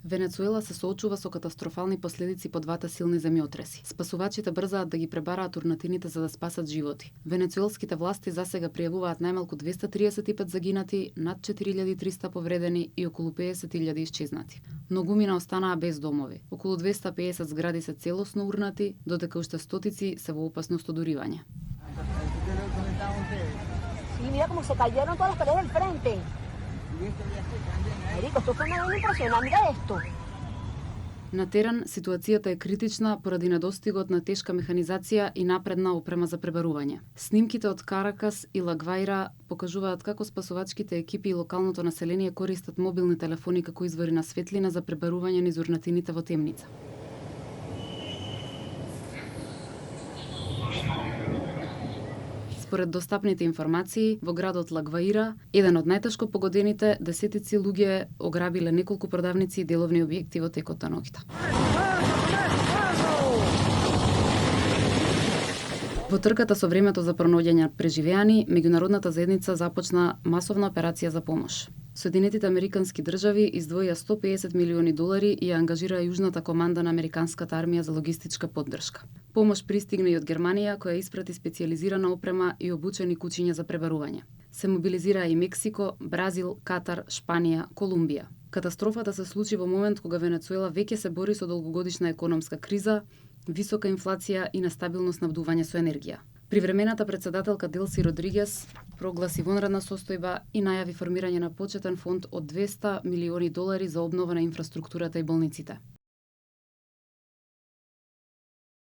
Венецуела се соочува со катастрофални последици по двата силни земјотреси. Спасувачите брзаат да ги пребараат урнатините за да спасат животи. Венецуелските власти засега пријавуваат најмалку 235 загинати, над 4300 повредени и околу 50.000 исчезнати. Многумина останаа без домови. Околу 250 згради се целосно урнати, додека уште стотици се во опасност од уривање. Sí, mira cómo se cayeron todas las paredes del frente. Marico, esto fue una impresionante, mira esto. На терен ситуацијата е критична поради недостигот на тешка механизација и напредна опрема за пребарување. Снимките од Каракас и Ла Гваира покажуваат како спасувачките екипи и локалното население користат мобилни телефони како извори на светлина за пребарување низ урнатините во темница. Според достапните информации, во градот Ла Гваира, еден од најтешко погодените, десетици луѓе ограбиле неколку продавници и деловни објекти во текот на ноќта. Во трката со времето за пронаоѓање преживеани, меѓународната заедница започна масовна операција за помош. Соединетите американски држави издвоија 150 милиони долари и ја ангажираа јужната команда на американската армија за логистичка поддршка. Помош пристигна и од Германија, која испрати специјализирана опрема и обучени куќиња за пребарување. Се мобилизираа и Мексико, Бразил, Катар, Шпанија, Колумбија. Катастрофата се случи во момент кога Венецуела веќе се бори со долгогодишна економска криза, висока инфлација и нестабилно снабдување со енергија. Привремената председателка Делси Родригес прогласи вонредна состојба и најави формирање на почетен фонд од 200 милиони долари за обнова на инфраструктурата и болниците.